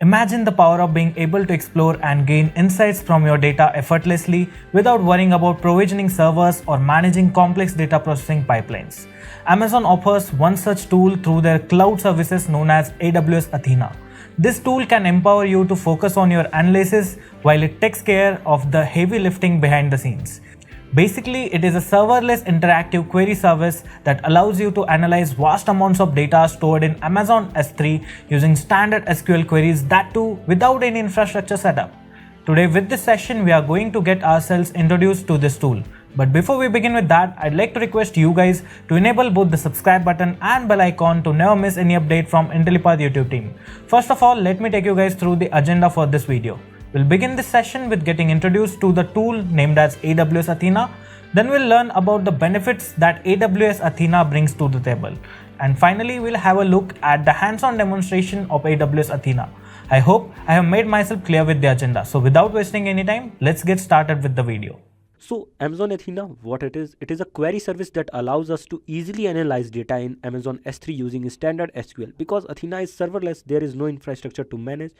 Imagine the power of being able to explore and gain insights from your data effortlessly without worrying about provisioning servers or managing complex data processing pipelines. Amazon offers one such tool through their cloud services known as AWS Athena. This tool can empower you to focus on your analysis while it takes care of the heavy lifting behind the scenes. Basically, it is a serverless interactive query service that allows you to analyze vast amounts of data stored in Amazon S3 using standard SQL queries, that too without any infrastructure setup. Today with this session, we are going to get ourselves introduced to this tool. But before we begin with that, I'd like to request you guys to enable both the subscribe button and bell icon to never miss any update from Intellipaat YouTube team. First of all, let me take you guys through the agenda for this video. We'll begin this session with getting introduced to the tool named as AWS Athena. Then we'll learn about the benefits that AWS Athena brings to the table. And finally, we'll have a look at the hands-on demonstration of AWS Athena. I hope I have made myself clear with the agenda. So without wasting any time, let's get started with the video. So Amazon Athena, what it is a query service that allows us to easily analyze data in Amazon S3 using standard SQL. Because Athena is serverless, there is no infrastructure to manage,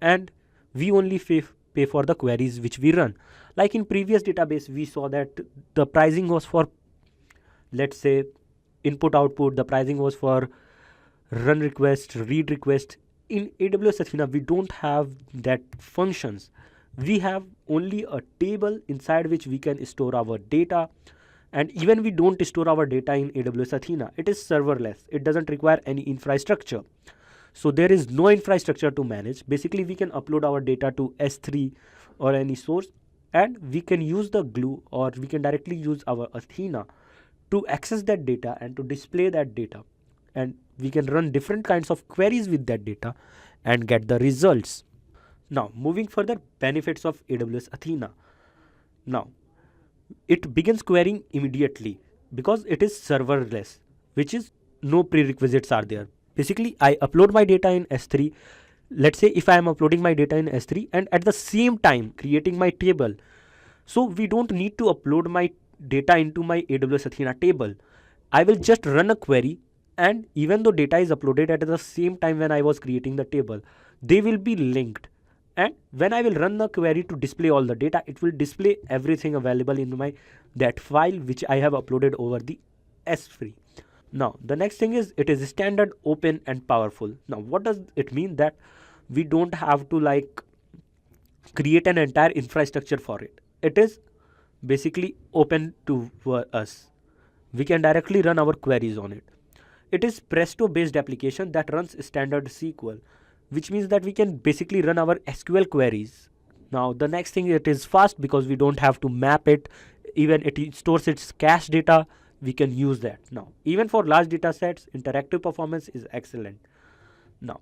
and we only pay for the queries which we run. Like in previous database, we saw that the pricing was for, let's say, input output. The pricing was for run request, read request. In AWS Athena, we don't have that functions. We have only a table inside which we can store our data. And even we don't store our data in AWS Athena. It is serverless. It doesn't require any infrastructure. So there is no infrastructure to manage. Basically, we can upload our data to S3 or any source, and we can use the glue, or we can directly use our Athena to access that data and to display that data. And we can run different kinds of queries with that data and get the results. Now, moving further, benefits of AWS Athena. Now, it begins querying immediately because it is serverless, which is no prerequisites are there. Basically, I upload my data in S3. Let's say if I am uploading my data in S3 and at the same time creating my table. So we don't need to upload my data into my AWS Athena table. I will just run a query, and even though data is uploaded at the same time when I was creating the table, they will be linked. And when I will run the query to display all the data, it will display everything available in that file which I have uploaded over the S3. Now, the next thing is it is standard, open and powerful. Now, what does it mean? That we don't have to create an entire infrastructure for it. It is basically open to us. We can directly run our queries on it. It is Presto based application that runs standard SQL, which means that we can basically run our SQL queries. Now, the next thing, it is fast because we don't have to map it. Even it stores its cache data. We can use that. Now, even for large data sets, interactive performance is excellent. Now,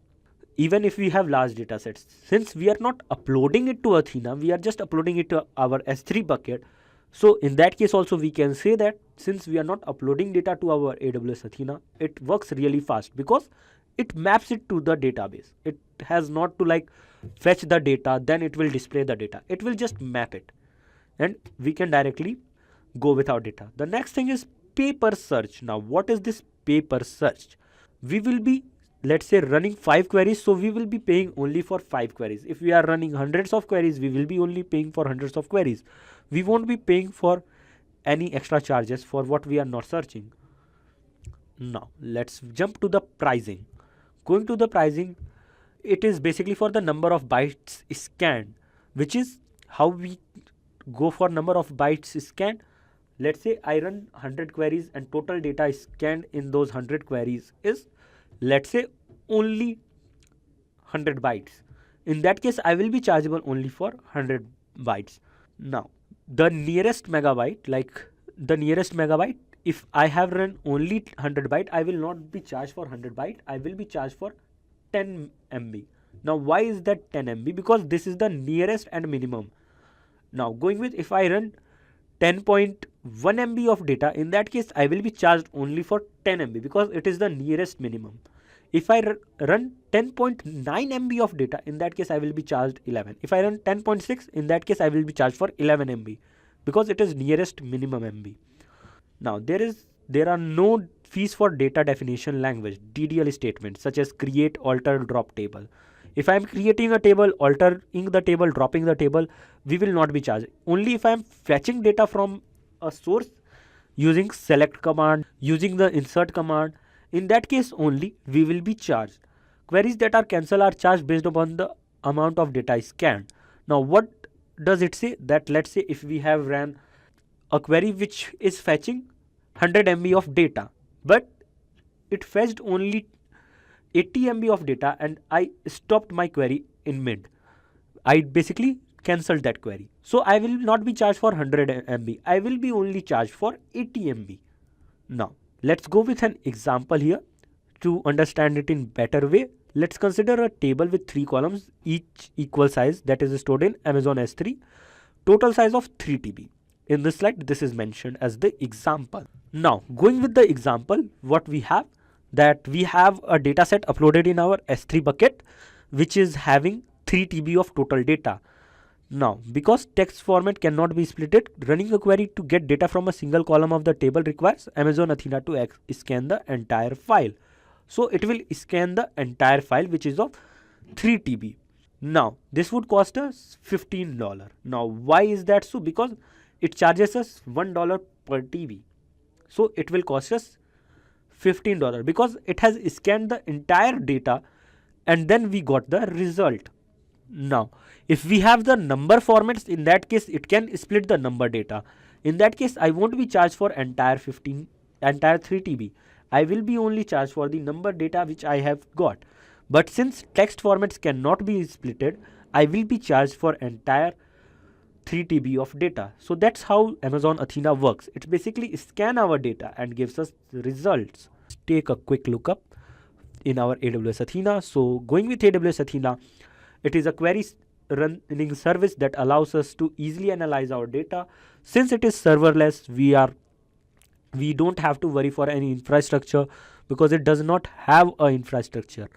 even if we have large data sets, since we are not uploading it to Athena, we are just uploading it to our S3 bucket. So in that case also, we can say that since we are not uploading data to our AWS Athena, it works really fast because it maps it to the database. It has not to fetch the data, then it will display the data. It will just map it, and we can directly go with our data. The next thing is pay per search. Now, what is this pay per search? We will be, let's say, running 5 queries, so we will be paying only for 5 queries. If we are running hundreds of queries, we will be only paying for hundreds of queries. We won't be paying for any extra charges for what we are not searching. Now, let's jump to the pricing. Going to the pricing, it is basically for the number of bytes scanned, which is how we go for number of bytes scanned. Let's say I run 100 queries and total data scanned in those 100 queries is, let's say, only 100 bytes. In that case, I will be chargeable only for 100 bytes. Now, the nearest megabyte, if I have run only 100 byte, I will not be charged for 100 byte. I will be charged for 10 MB. Now, why is that 10 MB? Because this is the nearest and minimum. Now, going with, if I run 10.1 MB of data, in that case I will be charged only for 10 MB because it is the nearest minimum. If I run 10.9 MB of data, in that case I will be charged 11. If I run 10.6, in that case I will be charged for 11 MB because it is nearest minimum MB. Now, there are no fees for data definition language, DDL statements such as create, alter, drop table. If I'm creating a table, altering the table, dropping the table, we will not be charged. Only if I'm fetching data from a source using select command, using the insert command, in that case only we will be charged. Queries that are cancelled are charged based upon the amount of data scanned. Now what does it say? That let's say if we have ran a query which is fetching 100 MB of data, but it fetched only 80 MB of data and I stopped my query in mid. I basically cancelled that query. So I will not be charged for 100 MB. I will be only charged for 80 MB. Now let's go with an example here to understand it in better way. Let's consider a table with 3 columns, each equal size, that is stored in Amazon S3, total size of 3 TB. In this slide, this is mentioned as the example. Now, going with the example, what we have, that we have a data set uploaded in our S3 bucket, which is having 3 TB of total data. Now, because text format cannot be splitted, running a query to get data from a single column of the table requires Amazon Athena to scan the entire file. So it will scan the entire file, which is of 3 TB. Now this would cost us $15. Now why is that so? Because it charges us $1 per TB. So it will cost us $15 because it has scanned the entire data and then we got the result. Now if we have the number formats, in that case it can split the number data. In that case I won't be charged for entire 3 TB. I will be only charged for the number data which I have got. But since text formats cannot be splitted, I will be charged for entire 3 TB of data. So that's how Amazon Athena works. It basically scans our data and gives us the results. Let's take a quick look up in our AWS Athena. So going with AWS Athena, it is a query running service that allows us to easily analyze our data. Since it is serverless, we don't have to worry for any infrastructure because it does not have a infrastructure,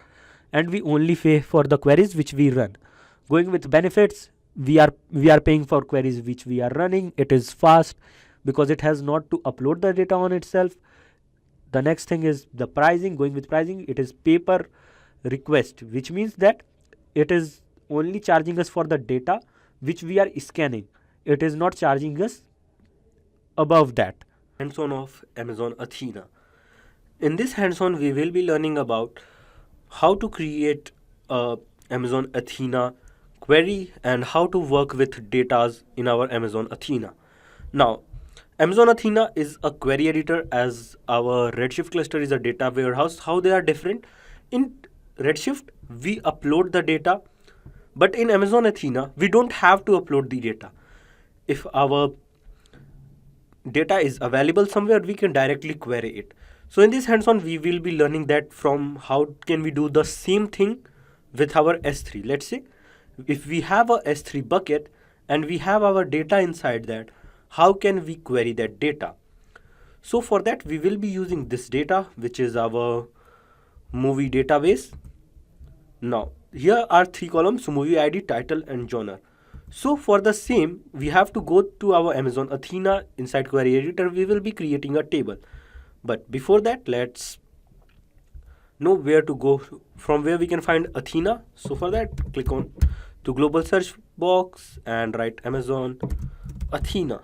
and we only pay for the queries which we run. Going with benefits, we are paying for queries which we are running. It is fast because it has not to upload the data on itself. The next thing is the pricing. Going with pricing, it is pay per request, which means that it is only charging us for the data which we are scanning. It is not charging us above that. Hands-on of Amazon Athena. In this hands-on, we will be learning about how to create a Amazon Athena query and how to work with data in our Amazon Athena. Now, Amazon Athena is a query editor as our Redshift cluster is a data warehouse. How they are different? In Redshift, we upload the data, but in Amazon Athena, we don't have to upload the data. If our data is available somewhere, we can directly query it. So in this hands-on, we will be learning that from how can we do the same thing with our S3. Let's say if we have a S3 bucket and we have our data inside that, how can we query that data? So for that, we will be using this data, which is our movie database. Now here are 3 columns: movie ID, title and genre. So for the same, we have to go to our Amazon Athena. Inside query editor, we will be creating a table. But before that, let's know where to go, from where we can find Athena. So for that, click on to global search box and write Amazon Athena.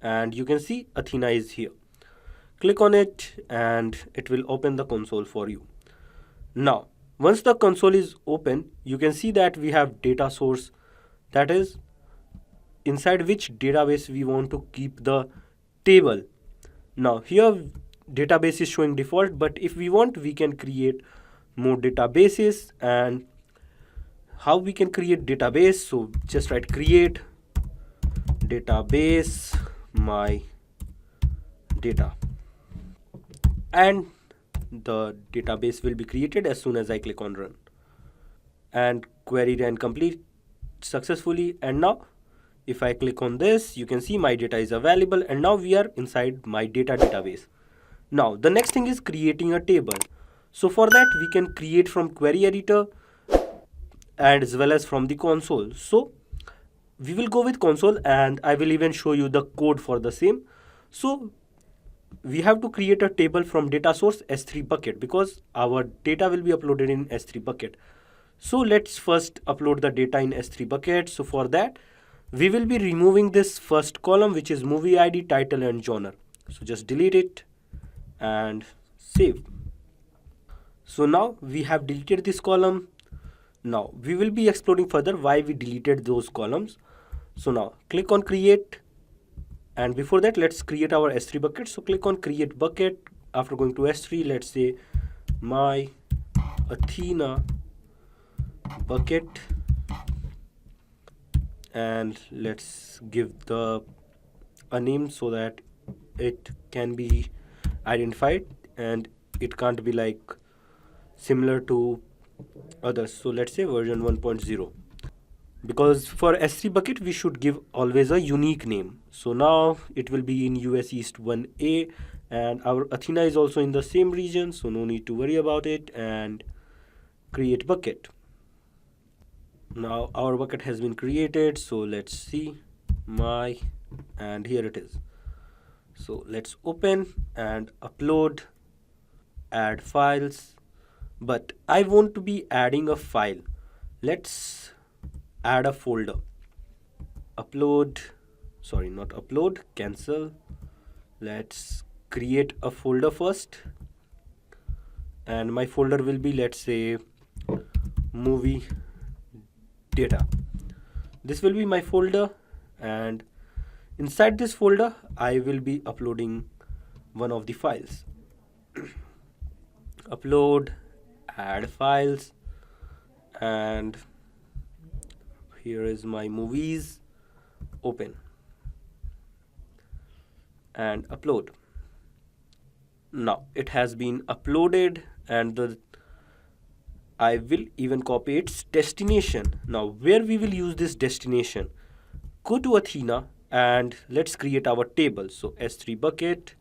And you can see Athena is here. Click on it and it will open the console for you. Now, once the console is open, you can see that we have data source, that is inside which database we want to keep the table. Now here database is showing default, but if we want, we can create more databases. And how we can create database? So just write create database my data, and the database will be created as soon as I click on run. And query ran complete successfully. And now if I click on this, you can see my data is available, and now we are inside my data database. Now the next thing is creating a table. So for that, we can create from query editor and as well as from the console. So we will go with console, and I will even show you the code for the same. So we have to create a table from data source S3 bucket because our data will be uploaded in S3 bucket. So let's first upload the data in S3 bucket. So for that, we will be removing this first column, which is movie ID, title and genre. So just delete it and save. So now we have deleted this column. Now we will be exploring further why we deleted those columns. So now click on create, and before that let's create our S3 bucket. So click on create bucket. After going to S3, let's say my Athena bucket, and let's give a name so that it can be identified and it can't be like similar to others. So let's say version 1.0, because for S3 bucket we should give always a unique name. So now it will be in US East 1A, and our Athena is also in the same region, so no need to worry about it. And create bucket. Now our bucket has been created, so let's see my, and here it is. So let's open and upload, add files, but I want to be adding a file. Let's add a folder. Upload, sorry, not upload, cancel. Let's create a folder first, and my folder will be, let's say, movie data. This will be my folder, and inside this folder I will be uploading one of the files. Upload, add files, and here is my movies. Open and upload. Now it has been uploaded, and I will even copy its destination. Now where we will use this destination, go to Athena and let's create our table. So S3 bucket,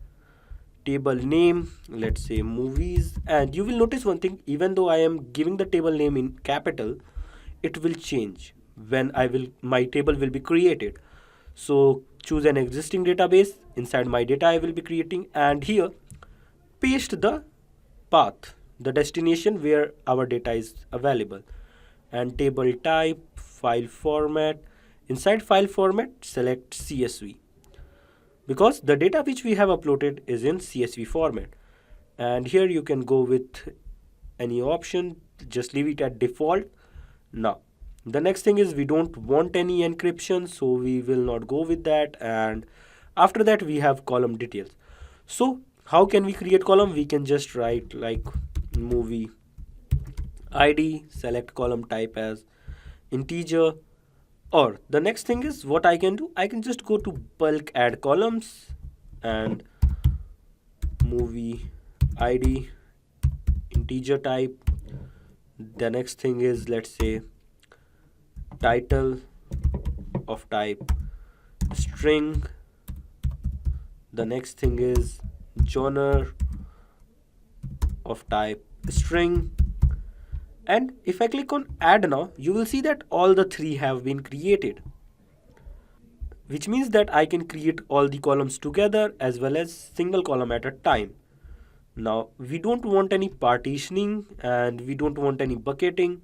table name, let's say movies, and you will notice one thing, even though I am giving the table name in capital, it will change when my table will be created. So choose an existing database. Inside my data I will be creating, and here paste the path, the destination where our data is available, and table type, file format. Inside file format select CSV, because the data which we have uploaded is in CSV format. And here you can go with any option, just leave it at default. Now the next thing is we don't want any encryption, so we will not go with that. And after that we have column details. So how can we create column? We can just write like movie ID, select column type as integer. Or the next thing is what I can do, I can just go to bulk add columns and movie ID integer type. The next thing is, let's say, title of type string. The next thing is genre of type string. And if I click on add now, you will see that all the three have been created, which means that I can create all the columns together as well as single column at a time. Now we don't want any partitioning and we don't want any bucketing.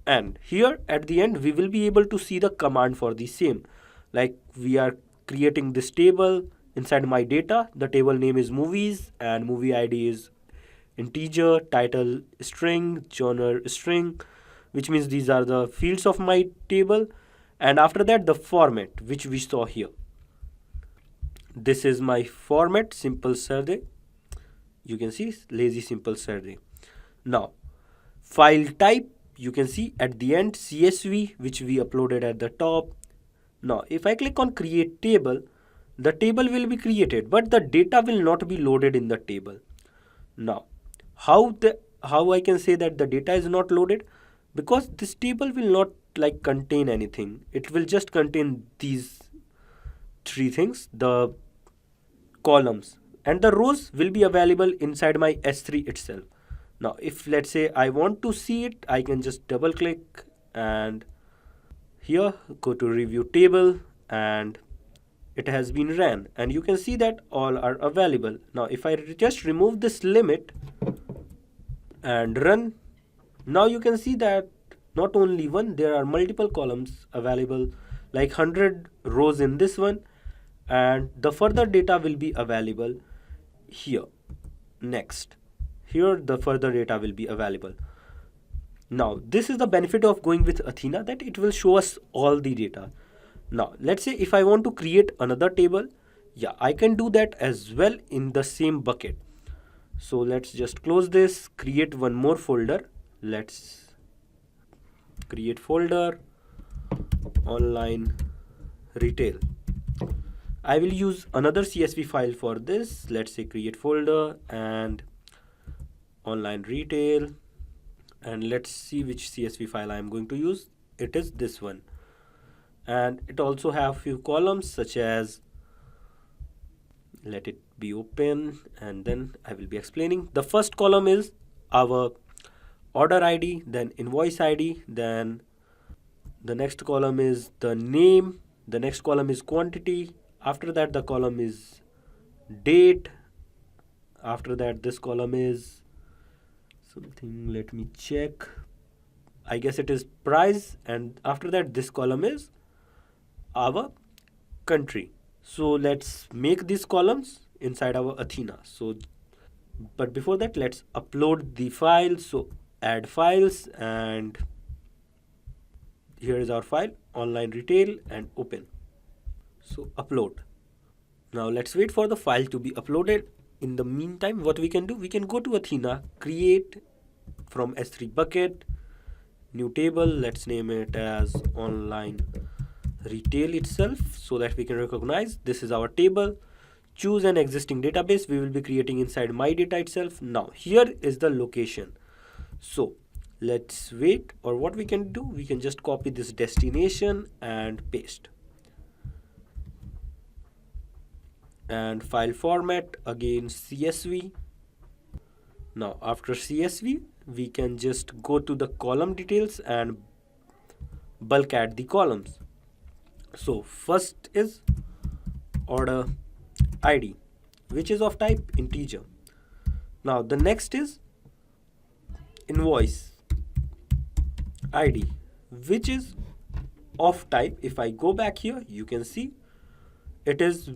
And here at the end we will be able to see the command for the same. Like we are creating this table inside my data. The table name is movies and movie ID is integer, title string, genre string, which means these are the fields of my table. And after that the format which we saw here. This is my format, simple survey. You can see lazy simple survey. Now file type, you can see at the end CSV, which we uploaded at the top. Now if I click on create table, the table will be created, but the data will not be loaded in the table. Now how I can say that the data is not loaded? Because this table will not like contain anything. It will just contain these three things, the columns, and the rows will be available inside my S3 itself. Now if let's say I want to see it, I can just double click and here go to review table, and it has been ran, and you can see that all are available. Now if I just remove this limit and run, now you can see that not only one, there are multiple columns available, like 100 rows in this one, and the further data will be available here. Next, here the further data will be available. Now this is the benefit of going with Athena, that it will show us all the data. Now let's say if I want to create another table, yeah, I can do that as well in the same bucket. So let's just close this, create one more folder. Let's create folder online retail. I will use another CSV file for this. Let's say create folder and online retail, and let's see which CSV file I am going to use. It is this one, and it also have few columns, such as, let it be open, and then I will be explaining. The first column is our order ID, then invoice ID, then the next column is the name, the next column is quantity, after that the column is date, after that this column is something, let me check, I guess it is price, and after that this column is our country. So let's make these columns inside our Athena. So but before that, let's upload the file. So add files, and here is our file online retail, and open. So upload. Now let's wait for the file to be uploaded. In the meantime, what we can do, we can go to Athena, create from S3 bucket, new table, let's name it as online retail itself, so that we can recognize this is our table. Choose an existing database, we will be creating inside my data itself. Now here is the location. So let's wait, or what we can do, we can just copy this destination and paste. And file format, again CSV. Now after CSV, we can just go to the column details and bulk add the columns. So first is order ID, which is of type integer. Now the next is invoice ID, which is of type, if I go back here, you can see it is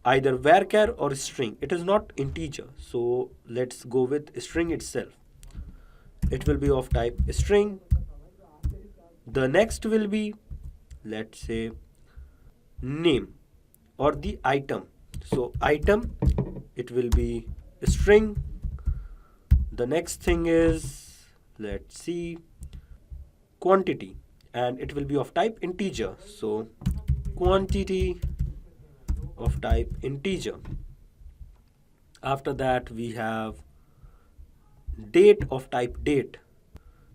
either varchar or string. It is not integer, so let's go with string itself. It will be of type string. The next will be, let's say, name or the item. So item, it will be string. The next thing is, let's see, quantity, and it will be of type integer. So quantity of type integer. After that, we have date of type date.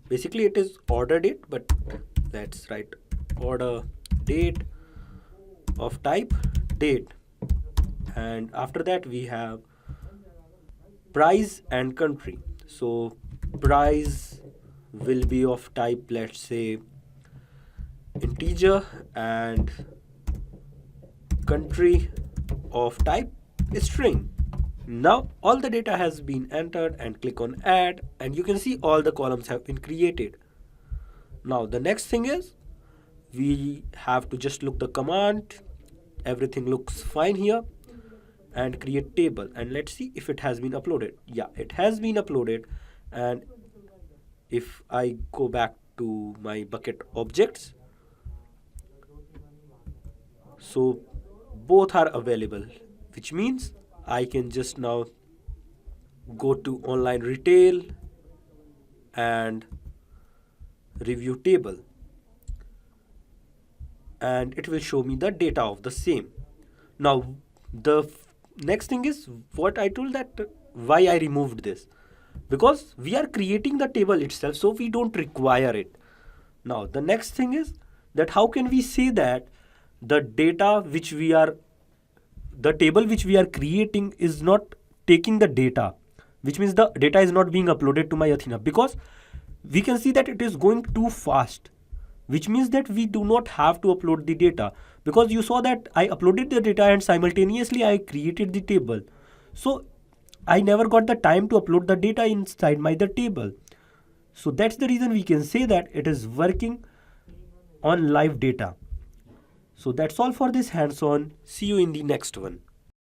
Basically it is order date, but let's write order date of type date. And after that, we have price and country. So price will be of type, let's say, integer, and country of type string. Now all the data has been entered, and click on add, and you can see all the columns have been created. Now the next thing is, we have to just look the command. Everything looks fine here, and create table, and let's see if it has been uploaded. Yeah, it has been uploaded. And if I go back to my bucket objects, so both are available, which means I can just now go to online retail and review table, and it will show me the data of the same. Now the next thing is what I told, that why I removed this, because we are creating the table itself, so we don't require it. Now the next thing is that how can we say that the data which we are, the table which we are creating is not taking the data, which means the data is not being uploaded to my Athena, because we can see that it is going too fast, which means that we do not have to upload the data, because you saw that I uploaded the data and simultaneously I created the table. So I never got the time to upload the data inside my the table. So that's the reason we can say that it is working on live data. So that's all for this hands-on. See you in the next one.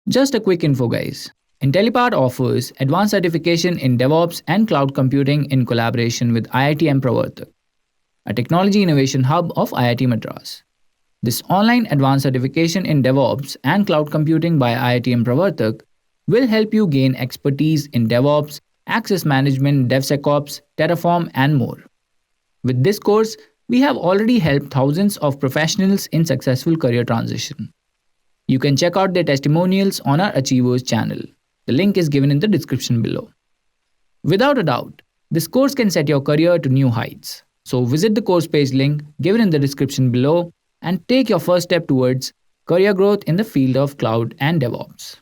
Just a quick info, guys. Intellipaat offers advanced certification in DevOps and cloud computing in collaboration with IIT M Pravartak, a technology innovation hub of IIT Madras. This online advanced certification in DevOps and cloud computing by IIT M Pravartak will help you gain expertise in DevOps, access management, DevSecOps, Terraform, and more. With this course, we have already helped thousands of professionals in successful career transition. You can check out their testimonials on our Achievers channel. The link is given in the description below. Without a doubt, this course can set your career to new heights. So visit the course page link given in the description below and take your first step towards career growth in the field of cloud and DevOps.